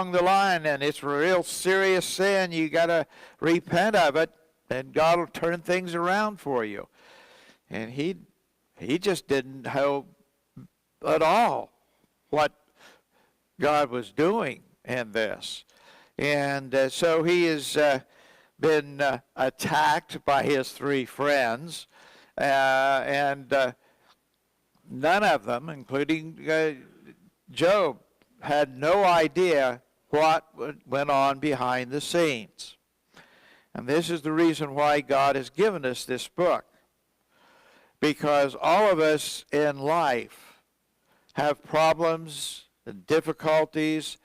along the line and it's a real serious sin, you got to repent of it, and God will turn things around for you. And he just didn't know at all what God was doing in this. And so he has been attacked by his three friends, and none of them, including Job, had no idea what went on behind the scenes. And this is the reason why God has given us this book. Because all of us in life have problems and difficulties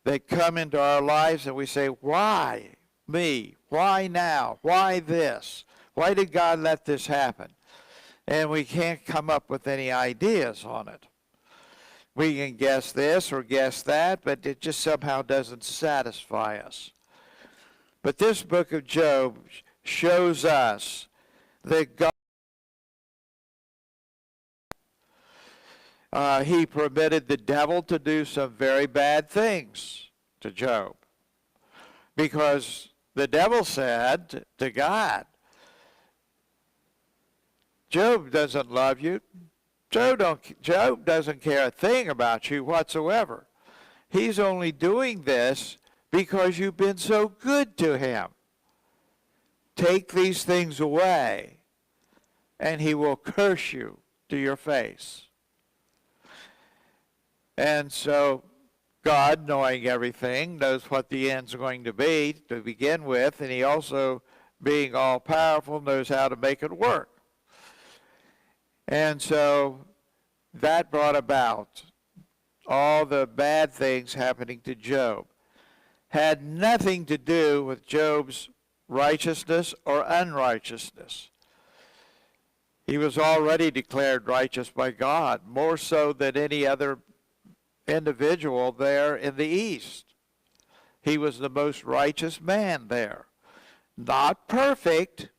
that come into our lives, and we say, why me? Why now? Why this? Why did God let this happen? And we can't come up with any ideas on it. We can guess this or guess that, but it just somehow doesn't satisfy us. But this book of Job shows us that God, he permitted the devil to do some very bad things to Job. Because the devil said to God, Job doesn't love you. Job doesn't care a thing about you whatsoever. He's only doing this because you've been so good to him. Take these things away, and he will curse you to your face. And so God, knowing everything, knows what the end's going to be to begin with, and he also, being all-powerful, knows how to make it work. And so that brought about all the bad things happening to Job. Had nothing to do with Job's righteousness or unrighteousness. He was already declared righteous by God, more so than any other individual there in the East. He was the most righteous man there. Not perfect,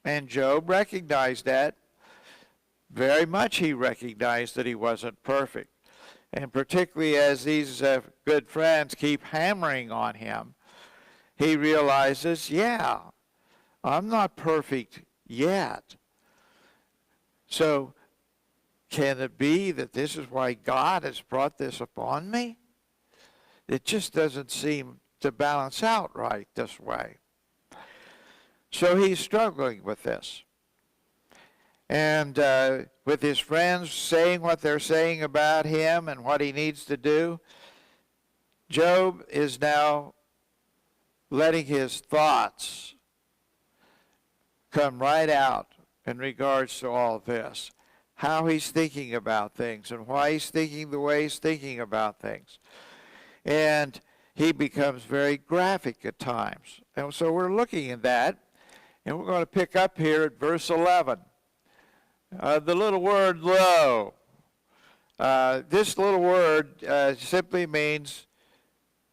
and Job recognized that. Very much he recognized that he wasn't perfect. And particularly as these good friends keep hammering on him, he realizes, yeah, I'm not perfect yet. So can it be that this is why God has brought this upon me? It just doesn't seem to balance out right this way. So he's struggling with this. And with his friends saying what they're saying about him and what he needs to do, Job is now letting his thoughts come right out in regards to all this. How he's thinking about things and why he's thinking the way he's thinking about things. And he becomes very graphic at times. And so we're looking at that, and we're going to pick up here at verse 11. The little word lo. This little word simply means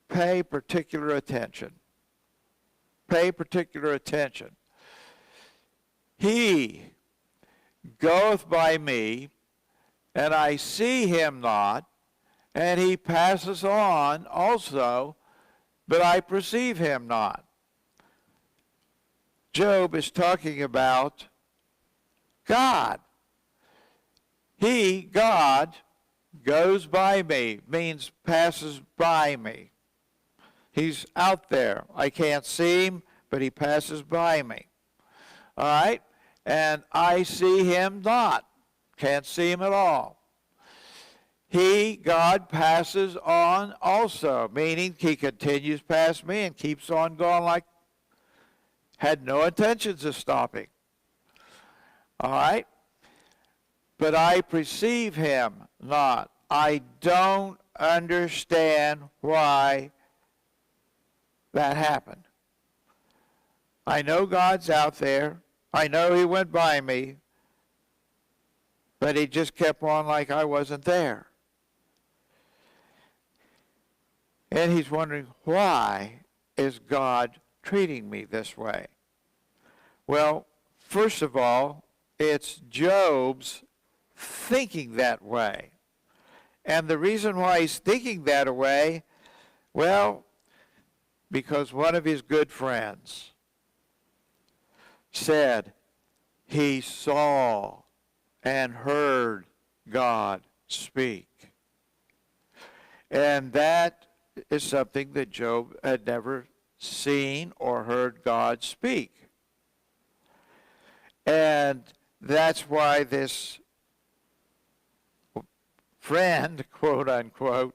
pay particular attention. Pay particular attention. He goeth by me, and I see him not, and he passes on also, but I perceive him not. Job is talking about God. He, God, goes by me, means passes by me. He's out there. I can't see him, but he passes by me. All right? And I see him not. Can't see him at all. He, God, passes on also, meaning he continues past me and keeps on going like had no intentions of stopping. All right? But I perceive him not. I don't understand why that happened. I know God's out there. I know he went by me. But he just kept on like I wasn't there. And he's wondering, why is God treating me this way? Well, first of all, it's Job's thinking that way. And the reason why he's thinking that way, Well, because one of his good friends said he saw and heard God speak. And that is something that Job had never seen or heard God speak. And that's why this friend, quote unquote,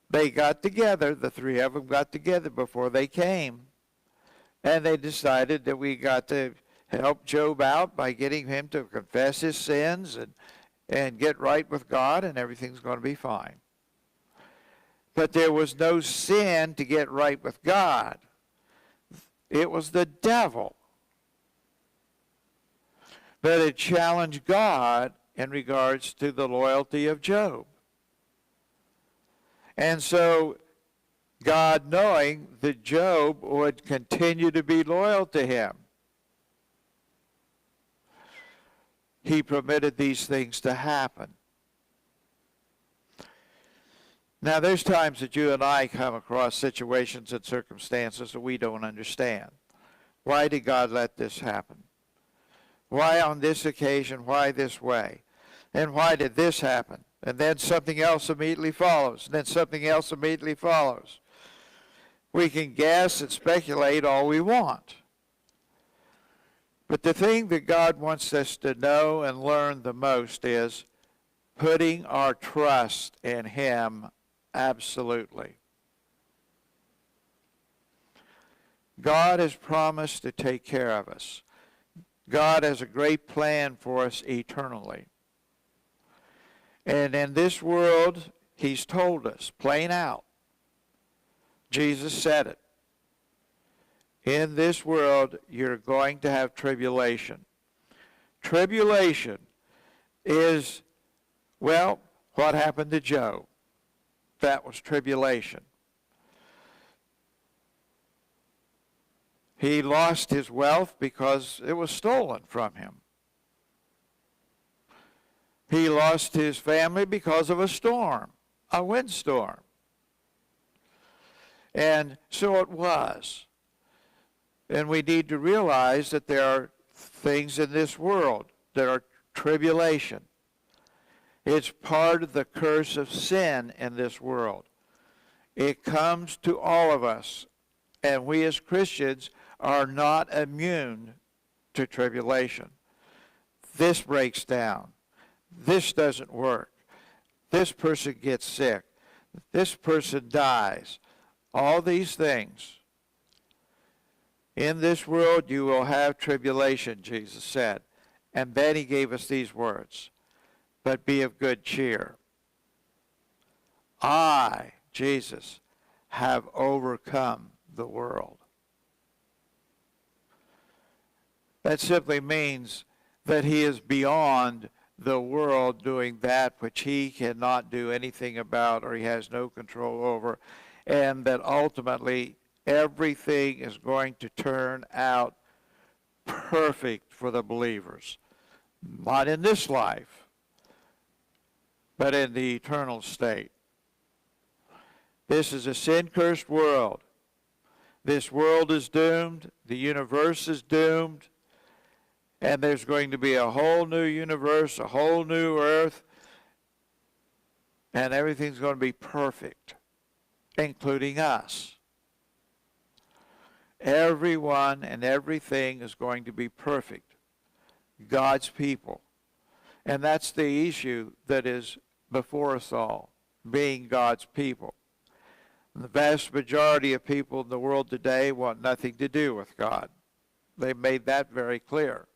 they got together, the three of them got together before they came, and they decided that we got to help Job out by getting him to confess his sins and get right with God, and everything's going to be fine. But there was no sin to get right with God. It was the devil that had challenged God in regards to the loyalty of Job. And so God, knowing that Job would continue to be loyal to him, he permitted these things to happen. Now, there's times that you and I come across situations and circumstances that we don't understand. Why did God let this happen? Why on this occasion? Why this way? And why did this happen? And then something else immediately follows. And then something else immediately follows. We can guess and speculate all we want. But the thing that God wants us to know and learn the most is putting our trust in Him absolutely. God has promised to take care of us. God has a great plan for us eternally. And in this world, He's told us, plain out. Jesus said it. In this world, you're going to have tribulation. Tribulation is, well, what happened to Job? That was tribulation. He lost his wealth because it was stolen from him. He lost his family because of a storm, a windstorm. And so it was. And we need to realize that there are things in this world that are tribulation. It's part of the curse of sin in this world. It comes to all of us, and we as Christians are not immune to tribulation. This breaks down. This doesn't work. This person gets sick. This person dies. All these things. In this world you will have tribulation, Jesus said. And then He gave us these words. But be of good cheer. I, Jesus, have overcome the world. That simply means that He is beyond the world doing that which He cannot do anything about or He has no control over, and that ultimately everything is going to turn out perfect for the believers. Not in this life, but in the eternal state. This is a sin-cursed world. This world is doomed. The universe is doomed. And there's going to be a whole new universe, a whole new earth, and everything's going to be perfect, including us. Everyone and everything is going to be perfect. God's people. And that's the issue that is before us all, being God's people. The vast majority of people in the world today want nothing to do with God. They made that very clear.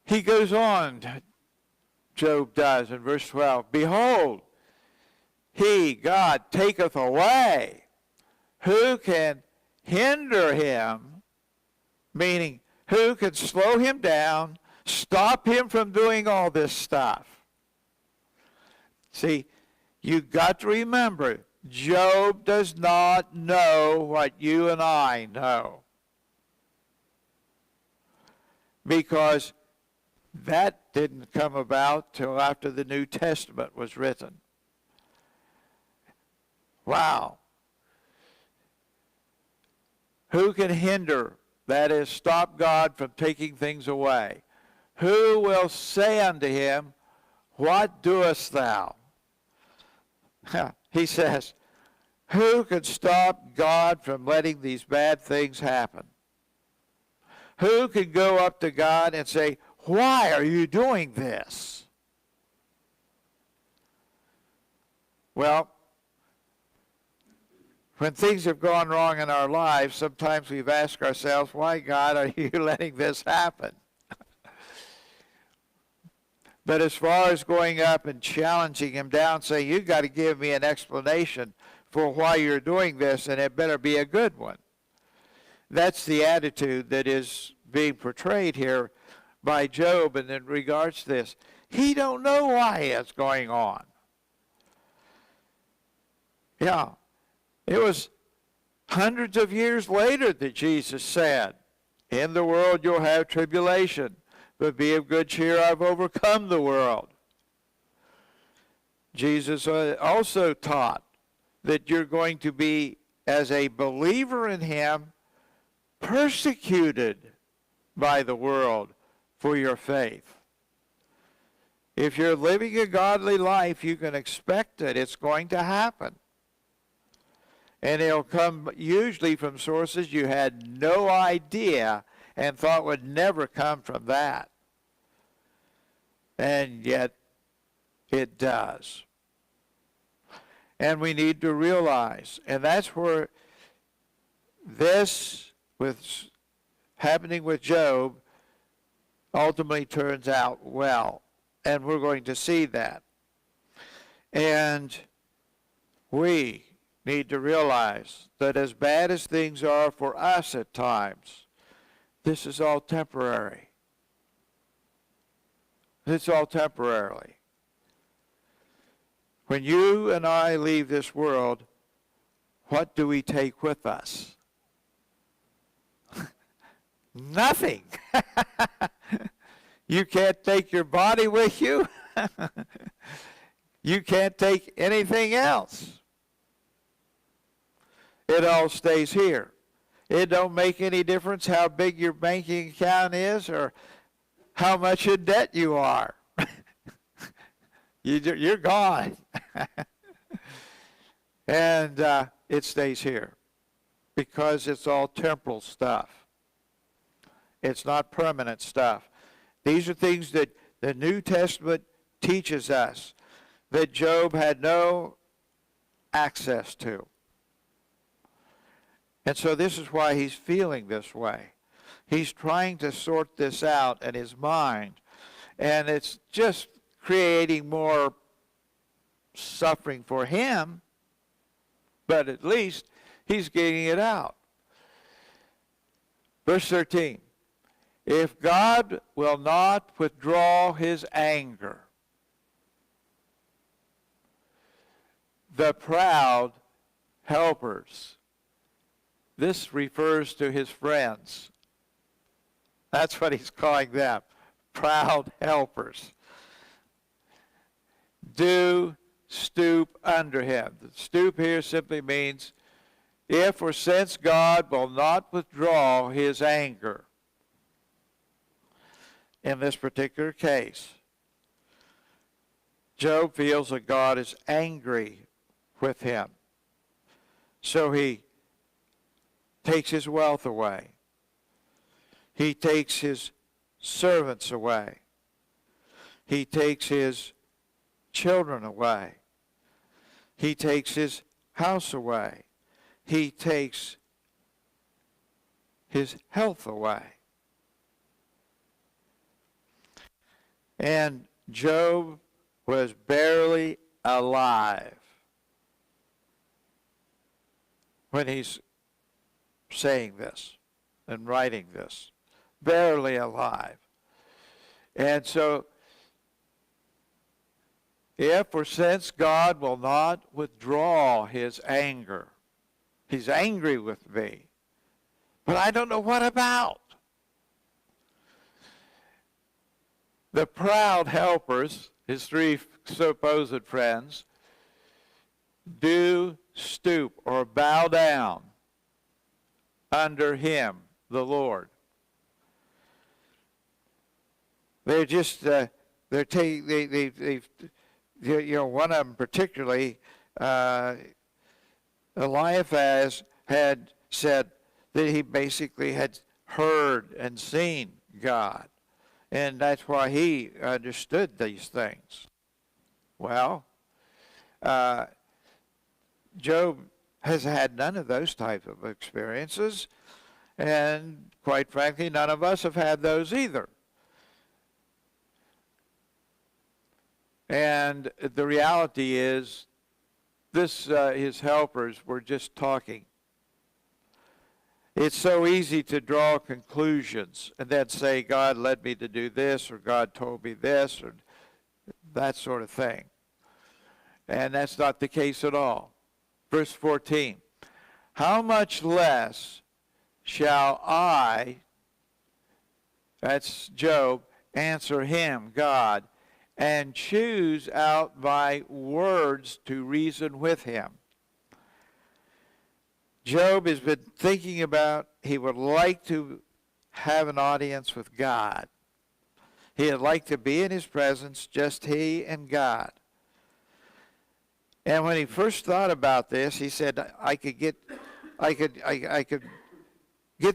He goes on, Job does, in verse 12, Behold, He, God, taketh away. Who can hinder Him? Meaning, who can slow Him down, stop Him from doing all this stuff? See, you've got to remember, Job does not know what you and I know. Because that didn't come about till after the New Testament was written. Wow. Who can hinder, that is, stop God from taking things away? Who will say unto him, what doest thou? He says, who can stop God from letting these bad things happen? Who can go up to God and say, why are you doing this? Well, when things have gone wrong in our lives, sometimes we've asked ourselves, why, God, are you letting this happen? But as far as going up and challenging him down, saying, you've got to give me an explanation for why you're doing this, and it better be a good one. That's the attitude that is being portrayed here by Job, and in regards to this, he don't know why it's going on. Yeah, it was hundreds of years later that Jesus said, in the world you'll have tribulation, but be of good cheer, I've overcome the world. Jesus also taught that you're going to be, as a believer in him, persecuted by the world for your faith. If you're living a godly life, you can expect it. It's going to happen. And it'll come usually from sources you had no idea and thought would never come from that. And yet it does. And we need to realize, and that's where this, with happening with Job, ultimately turns out well. And we're going to see that. And we need to realize that as bad as things are for us at times, this is all temporary. It's all temporarily. When you and I leave this world, what do we take with us? Nothing. You can't take your body with you. You can't take anything else. It all stays here. It don't make any difference how big your banking account is or how much in debt you are. You're gone. And it stays here because it's all temporal stuff. It's not permanent stuff. These are things that the New Testament teaches us that Job had no access to. And so this is why he's feeling this way. He's trying to sort this out in his mind. And it's just creating more suffering for him, but at least he's getting it out. Verse 13. If God will not withdraw his anger, the proud helpers. This refers to his friends. That's what he's calling them, proud helpers. Do stoop under him. The stoop here simply means if or since God will not withdraw his anger. In this particular case, Job feels that God is angry with him. So he takes his wealth away. He takes his servants away. He takes his children away. He takes his house away. He takes his health away. And Job was barely alive when he's saying this and writing this. Barely alive. And so, if or since God will not withdraw his anger, he's angry with me, but I don't know what about. The proud helpers, his three supposed friends, do stoop or bow down under him, the Lord. They're just, one of them particularly, Eliphaz had said that he basically had heard and seen God. And that's why he understood these things. Well, Job has had none of those type of experiences. And quite frankly, none of us have had those either. And the reality is, his helpers were just talking. It's so easy to draw conclusions and then say, God led me to do this, or God told me this, or that sort of thing. And that's not the case at all. Verse 14, how much less shall I, that's Job, answer him, God, and choose out my words to reason with him. Job has been thinking about, he would like to have an audience with God. He'd like to be in his presence, just he and God. And when he first thought about this, he said, I could get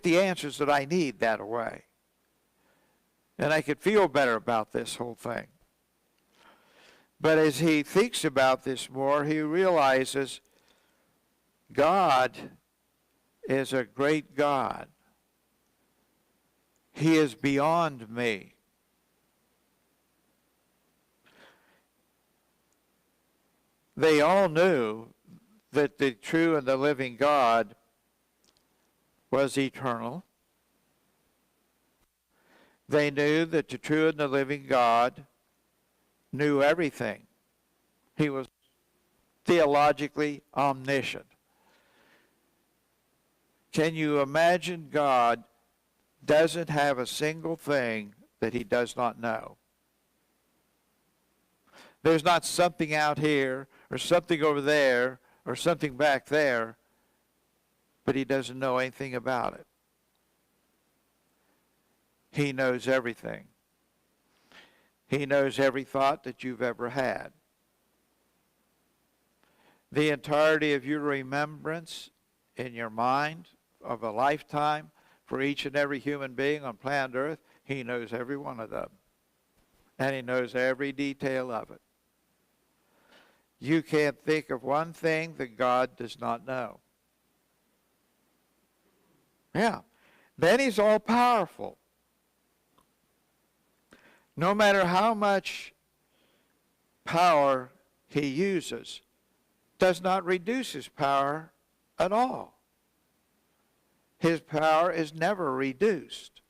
the answers that I need that way. And I could feel better about this whole thing. But as he thinks about this more, he realizes God is a great God. He is beyond me. They all knew that the true and the living God was eternal. They knew that the true and the living God knew everything. He was theologically omniscient. Can you imagine God doesn't have a single thing that he does not know? There's not something out here or something over there or something back there, but he doesn't know anything about it. He knows everything. He knows every thought that you've ever had. The entirety of your remembrance in your mind of a lifetime for each and every human being on planet Earth, he knows every one of them. And he knows every detail of it. You can't think of one thing that God does not know. Yeah. Then he's all powerful. No matter how much power he uses, does not reduce his power at all. His power is never reduced.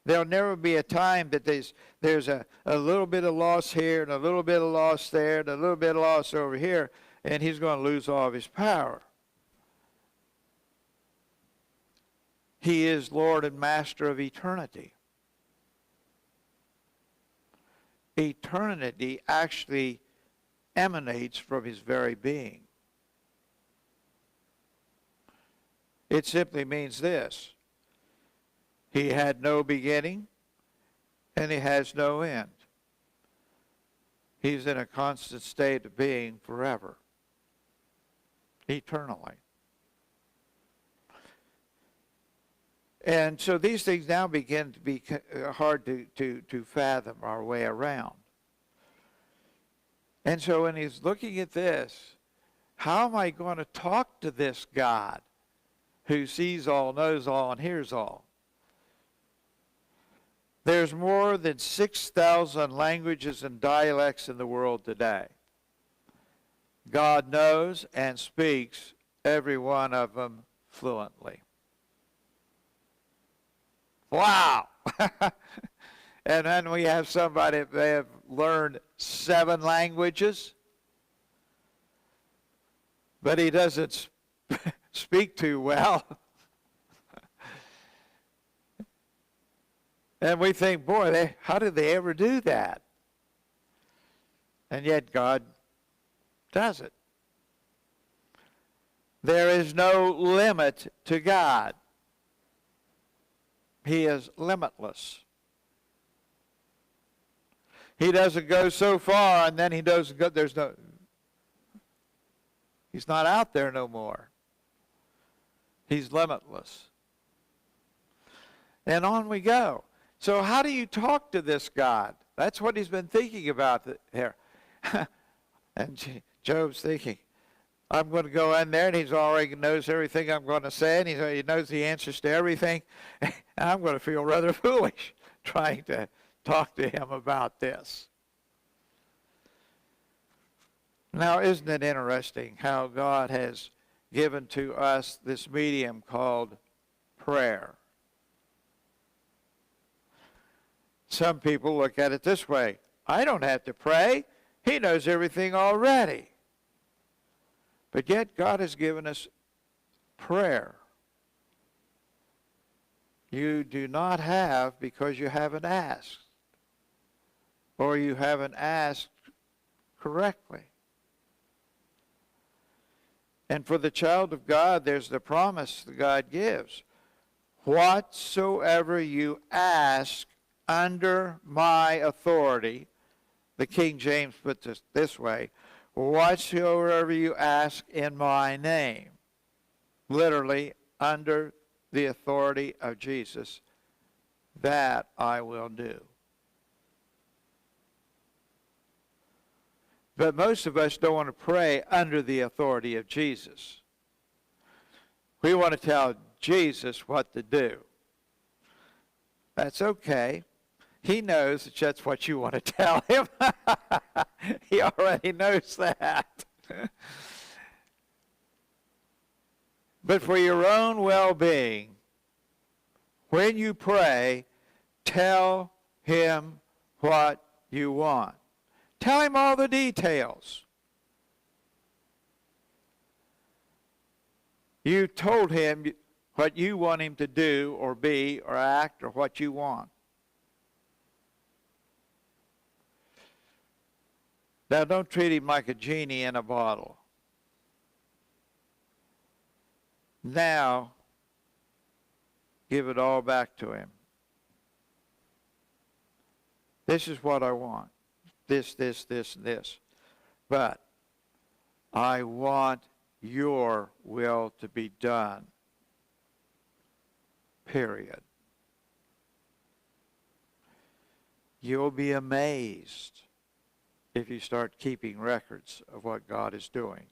There'll never be a time that there's a little bit of loss here and a little bit of loss there and a little bit of loss over here, and he's going to lose all of his power. He is Lord and Master of eternity. Eternity actually emanates from his very being. It simply means this: he had no beginning and he has no end. He's in a constant state of being forever, eternally. And so these things now begin to be hard to fathom our way around. And so when he's looking at this, how am I going to talk to this God who sees all, knows all, and hears all? There's more than 6,000 languages and dialects in the world today. God knows and speaks every one of them fluently. Wow! And then we have somebody, they have learned 7 languages, but he doesn't speak too well. And we think, boy, how did they ever do that? And yet God does it. There is no limit to God. He is limitless. He doesn't go so far and then he doesn't go, he's not out there no more. He's limitless. And on we go. So how do you talk to this God? That's what he's been thinking about here. And Job's thinking, I'm going to go in there, and he's already knows everything I'm going to say, and he knows the answers to everything. And I'm going to feel rather foolish trying to talk to him about this. Now, isn't it interesting how God has given to us this medium called prayer? Some people look at it this way. I don't have to pray. He knows everything already. But yet God has given us prayer. You do not have because you haven't asked. Or you haven't asked correctly. And for the child of God, there's the promise that God gives. Whatsoever you ask under my authority, the King James puts it this way, whatsoever you ask in my name, literally under the authority of Jesus, that I will do. But most of us don't want to pray under the authority of Jesus. We want to tell Jesus what to do. That's okay. He knows that that's what you want to tell him. He already knows that. But for your own well-being, when you pray, tell him what you want. Tell him all the details. You told him what you want him to do or be or act or what you want. Now, don't treat him like a genie in a bottle. Now, give it all back to him. This is what I want. This, and this. But I want your will to be done. Period. You'll be amazed if you start keeping records of what God is doing.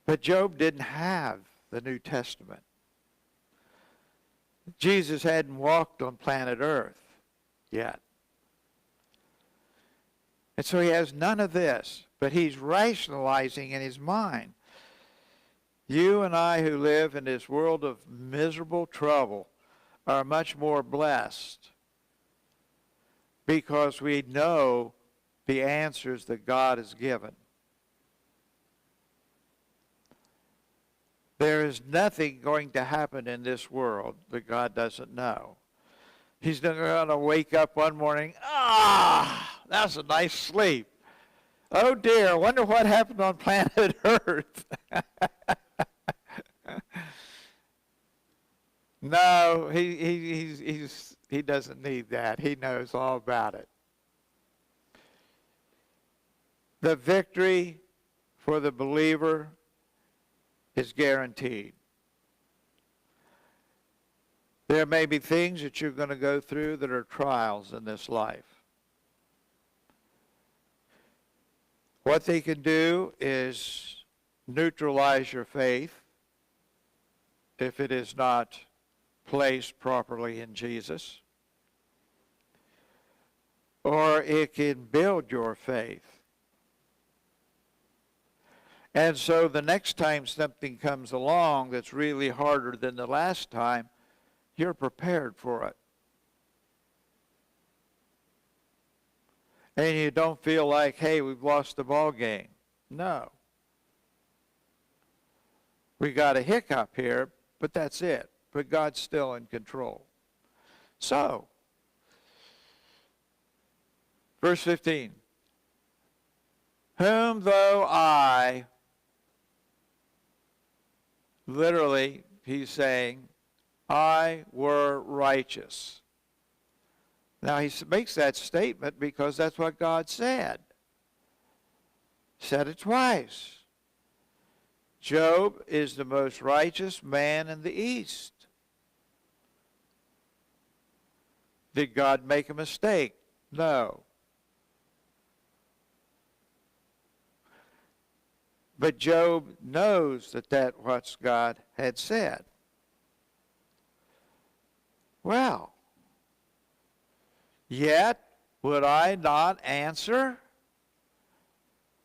But Job didn't have the New Testament. Jesus hadn't walked on planet Earth yet. And so he has none of this, but he's rationalizing in his mind. You and I who live in this world of miserable trouble are much more blessed because we know the answers that God has given. There is nothing going to happen in this world that God doesn't know. He's not going to wake up one morning, that's a nice sleep. Oh dear, I wonder what happened on planet Earth. No, he doesn't need that. He knows all about it. The victory for the believer is guaranteed. There may be things that you're going to go through that are trials in this life. What they can do is neutralize your faith if it is not placed properly in Jesus, or it can build your faith. And so the next time something comes along that's really harder than the last time, you're prepared for it. And you don't feel like, hey, we've lost the ball game. No. We got a hiccup here, but that's it. But God's still in control. So, verse 15. whom though I, literally, he's saying, I were righteous. Now, he makes that statement because that's what God said. Said it twice. Job is the most righteous man in the East. Did God make a mistake? No. But Job knows that that's what God had said. Well, yet would I not answer,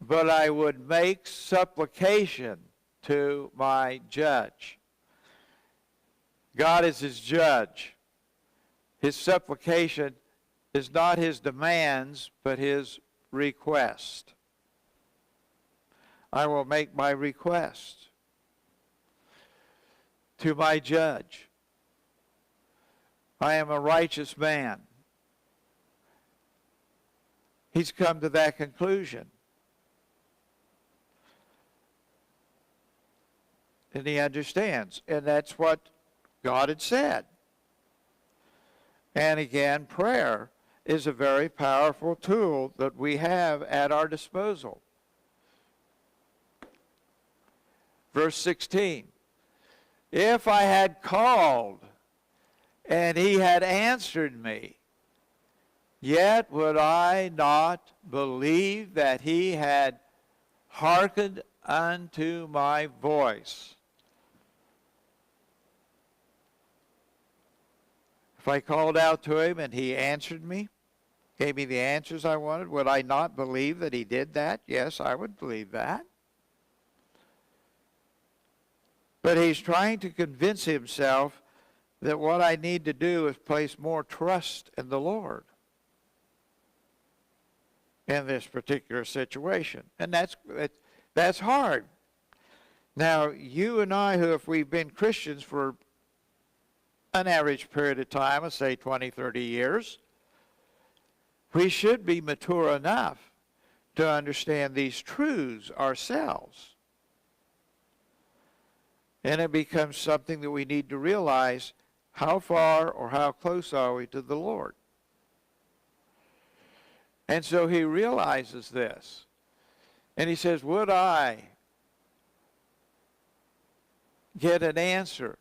but I would make supplication to my judge. God is his judge. His supplication is not his demands, but his request. I will make my request to my judge. I am a righteous man. He's come to that conclusion. And he understands. And that's what God had said. And again, prayer is a very powerful tool that we have at our disposal. Verse 16. If I had called and he had answered me, yet would I not believe that he had hearkened unto my voice. If I called out to him and he answered me, gave me the answers I wanted, would I not believe that he did that? Yes, I would believe that. But he's trying to convince himself that what I need to do is place more trust in the Lord in this particular situation. And that's hard. Now, you and I, who if we've been Christians for an average period of time, let's say 20, 30 years, we should be mature enough to understand these truths ourselves. And it becomes something that we need to realize, how far or how close are we to the Lord? And so he realizes this. And he says, would I get an answer?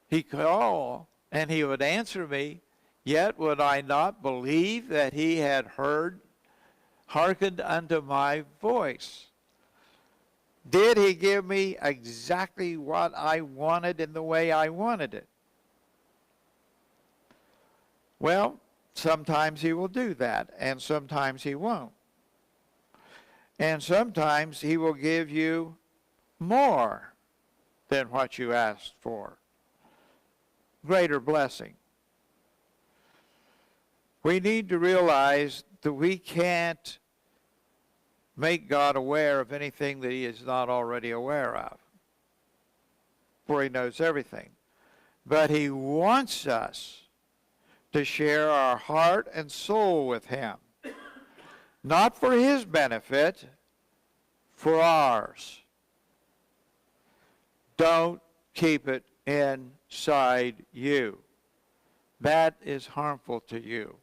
He called and he would answer me, yet would I not believe that he had hearkened unto my voice. Did he give me exactly what I wanted in the way I wanted it? Well, sometimes he will do that, and sometimes he won't. And sometimes he will give you more than what you asked for. Greater blessing. We need to realize that we can't make God aware of anything that he is not already aware of, for he knows everything. But he wants us to share our heart and soul with him, not for his benefit, for ours. Don't keep it inside you. That is harmful to you.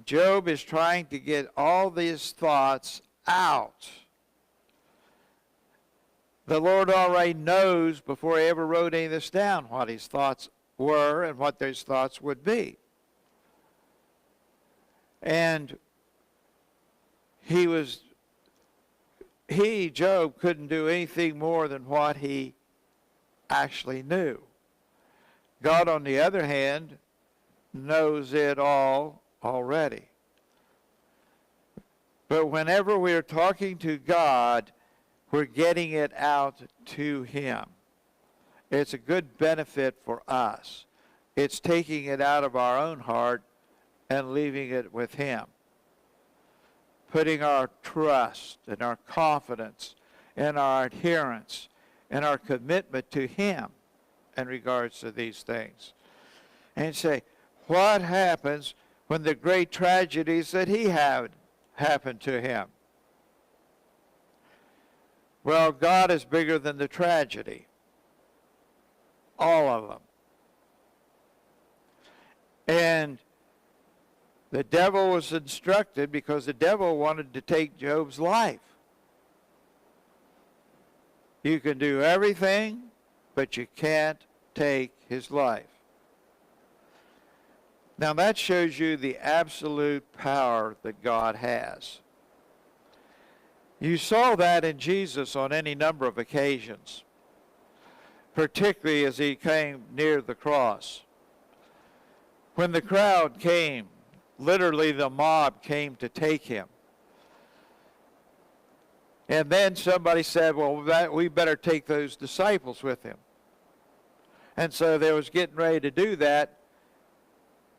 Job is trying to get all these thoughts out. The Lord already knows before he ever wrote any of this down what his thoughts were and what those thoughts would be. And Job, couldn't do anything more than what he actually knew. God, on the other hand, knows it all already. But whenever we're talking to God, we're getting it out to him. It's a good benefit for us. It's taking it out of our own heart and leaving it with him. Putting our trust and our confidence and our adherence and our commitment to him in regards to these things. And say, what happens when the great tragedies that he had happened to him? Well, God is bigger than the tragedy. All of them. And the devil was instructed because the devil wanted to take Job's life. You can do everything, but you can't take his life. Now that shows you the absolute power that God has. You saw that in Jesus on any number of occasions, particularly as he came near the cross. When the crowd came, literally the mob came to take him. And then somebody said, well, we better take those disciples with him. And so they was getting ready to do that.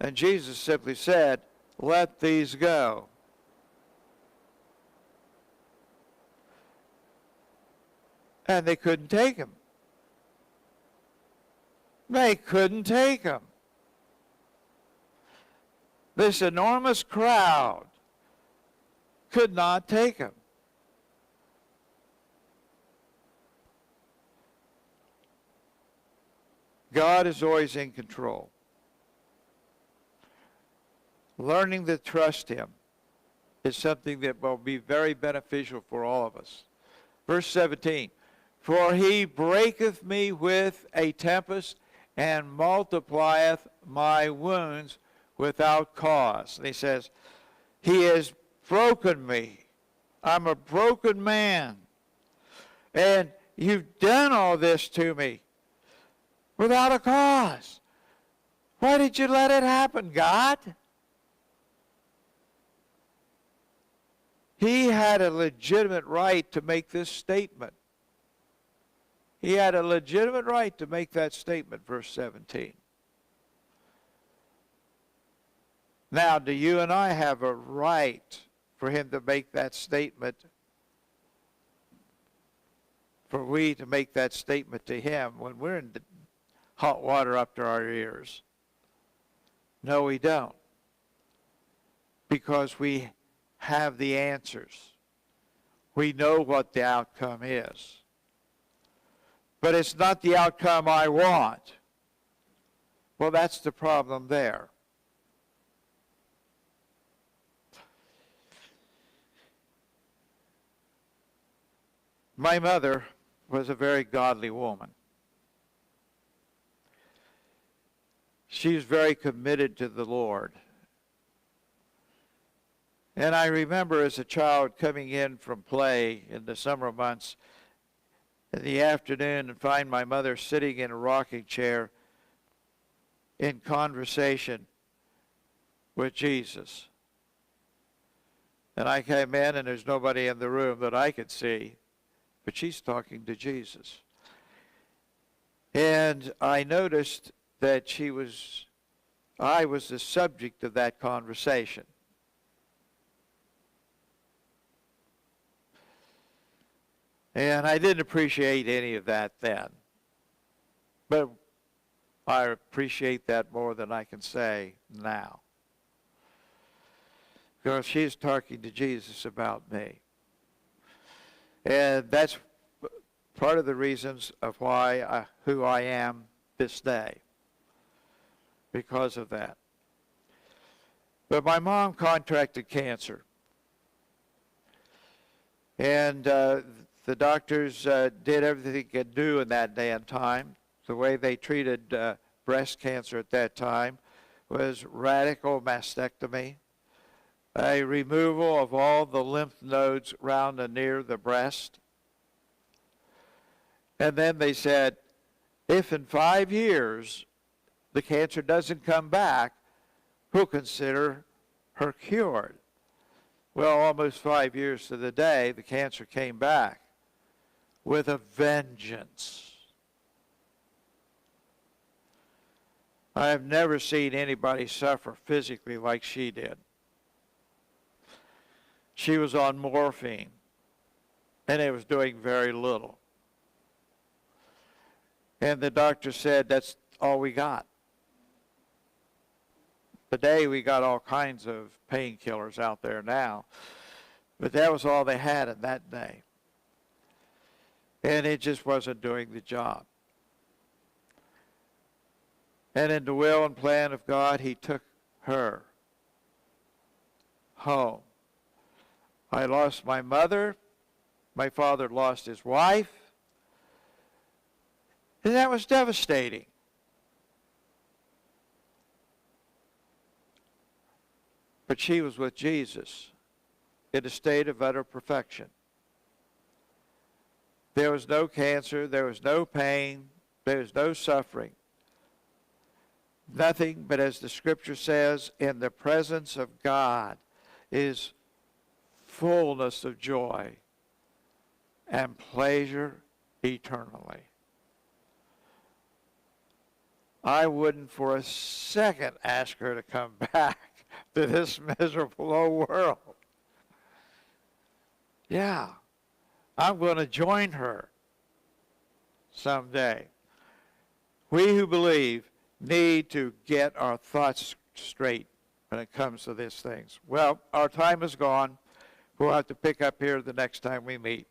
And Jesus simply said, let these go. And they couldn't take him. They couldn't take him. This enormous crowd could not take him. God is always in control. Learning to trust him is something that will be very beneficial for all of us. Verse 17, for he breaketh me with a tempest and multiplieth my wounds without cause. And he says, he has broken me. I'm a broken man. And you've done all this to me without a cause. Why did you let it happen, God? He had a legitimate right to make this statement. He had a legitimate right to make that statement, verse 17. Now, do you and I have a right for him to make that statement, for we to make that statement to him when we're in hot water up to our ears? No, we don't. Because we have the answers. We know what the outcome is. But it's not the outcome I want. Well, that's the problem there. My mother was a very godly woman. She was very committed to the Lord. And I remember as a child coming in from play in the summer months in the afternoon and find my mother sitting in a rocking chair in conversation with Jesus. And I came in and there's nobody in the room that I could see, but she's talking to Jesus. And I noticed that I was the subject of that conversation. And I didn't appreciate any of that then. But I appreciate that more than I can say now. Because she's talking to Jesus about me. And that's part of the reasons of who I am this day. Because of that. But my mom contracted cancer. And the doctors did everything they could do in that day and time. The way they treated breast cancer at that time was radical mastectomy, a removal of all the lymph nodes around and near the breast. And then they said, if in 5 years the cancer doesn't come back, we'll consider her cured. Well, almost 5 years to the day, the cancer came back with a vengeance. I have never seen anybody suffer physically like she did. She was on morphine, and it was doing very little. And the doctor said, that's all we got. Today we got all kinds of painkillers out there now. But that was all they had in that day. And it just wasn't doing the job. And in the will and plan of God, he took her home. I lost my mother. My father lost his wife. And that was devastating. But she was with Jesus in a state of utter perfection. There was no cancer. There was no pain. There was no suffering. Nothing, but as the scripture says, in the presence of God is fullness of joy and pleasure eternally. I wouldn't for a second ask her to come back to this miserable old world. Yeah, I'm going to join her someday. We who believe need to get our thoughts straight when it comes to these things. Well, our time is gone. We'll have to pick up here the next time we meet.